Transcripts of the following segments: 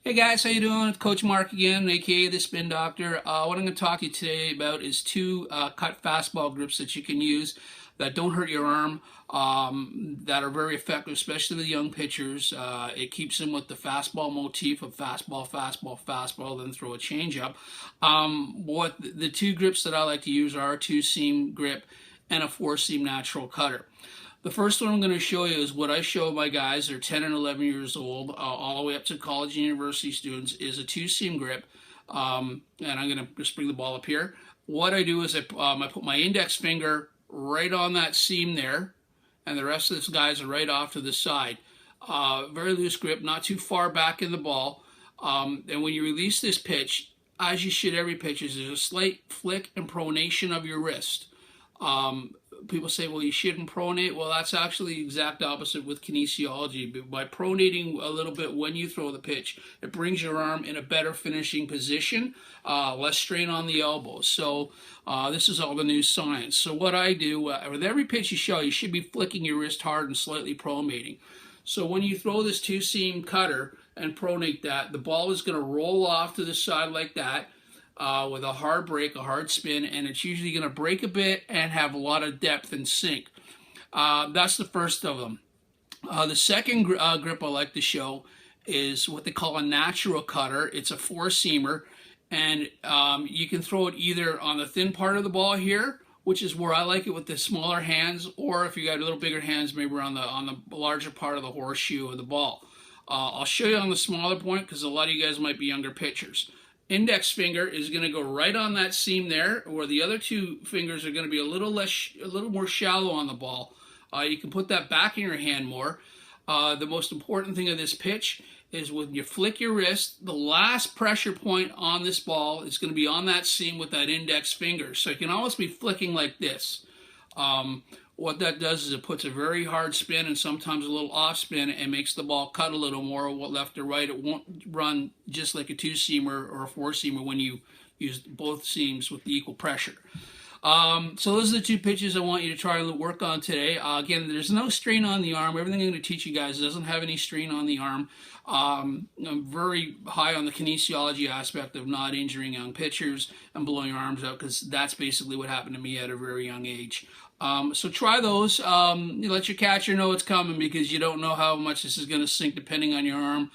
Hey guys, how you doing? It's Coach Mark again, aka the Spin Doctor. What I'm going to talk to you today about is two cut fastball grips that you can use that don't hurt your arm, that are very effective, especially with young pitchers. It keeps them with the fastball motif of fastball, fastball, fastball, then throw a changeup. What the two grips that I like to use are a two-seam grip and a four-seam natural cutter. The first one I'm going to show you is what I show my guys. They're 10 and 11 years old, all the way up to college and university students, is a two-seam grip. And I'm going to just bring the ball up here. What I do is I put my index finger right on that seam there, and the rest of this guys are right off to the side. Very loose grip, not too far back in the ball. And when you release this pitch, as you should every pitch, there's a slight flick and pronation of your wrist. People say, well, you shouldn't pronate. Well, that's actually the exact opposite with kinesiology. By pronating a little bit when you throw the pitch, it brings your arm in a better finishing position, less strain on the elbows. So this is all the new science. So what I do, with every pitch you should be flicking your wrist hard and slightly pronating. So when you throw this two-seam cutter and pronate that, the ball is going to roll off to the side like that. With a hard break, a hard spin, and it's usually going to break a bit and have a lot of depth and sink. That's the first of them. The second grip I like to show is what they call a natural cutter. It's a four-seamer, and you can throw it either on the thin part of the ball here, which is where I like it with the smaller hands, or if you got a little bigger hands, maybe on the larger part of the horseshoe of the ball. I'll show you on the smaller point because a lot of you guys might be younger pitchers. Index finger is going to go right on that seam there, where the other two fingers are going to be a little more shallow on the ball. You can put that back in your hand more. The most important thing of this pitch is when you flick your wrist, the last pressure point on this ball is going to be on that seam with that index finger. So you can almost be flicking like this. What that does is it puts a very hard spin and sometimes a little off spin and makes the ball cut a little more left or right. It won't run just like a two-seamer or a four-seamer when you use both seams with the equal pressure. So those are the two pitches I want you to try and work on today. Again, there's no strain on the arm. Everything I'm going to teach you guys doesn't have any strain on the arm. I'm very high on the kinesiology aspect of not injuring young pitchers and blowing your arms out, because that's basically what happened to me at a very young age. So try those. You let your catcher know it's coming, because you don't know how much this is going to sink depending on your arm.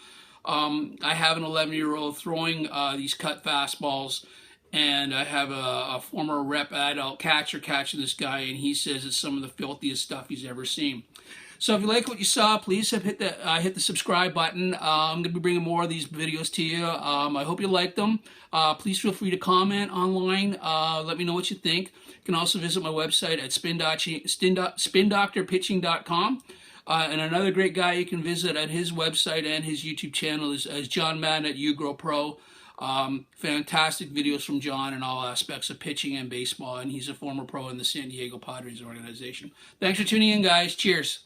I have an 11-year-old throwing these cut fastballs, and I have a former rep adult catcher catching this guy, and he says it's some of the filthiest stuff he's ever seen. So if you like what you saw, please hit the subscribe button. I'm going to be bringing more of these videos to you. I hope you liked them. Please feel free to comment online. Let me know what you think. You can also visit my website at spindoctorpitching.com. And another great guy you can visit at his website and his YouTube channel is John Madden at UGrowPro. Fantastic videos from John in all aspects of pitching and baseball, and he's a former pro in the San Diego Padres organization. Thanks for tuning in, guys. Cheers.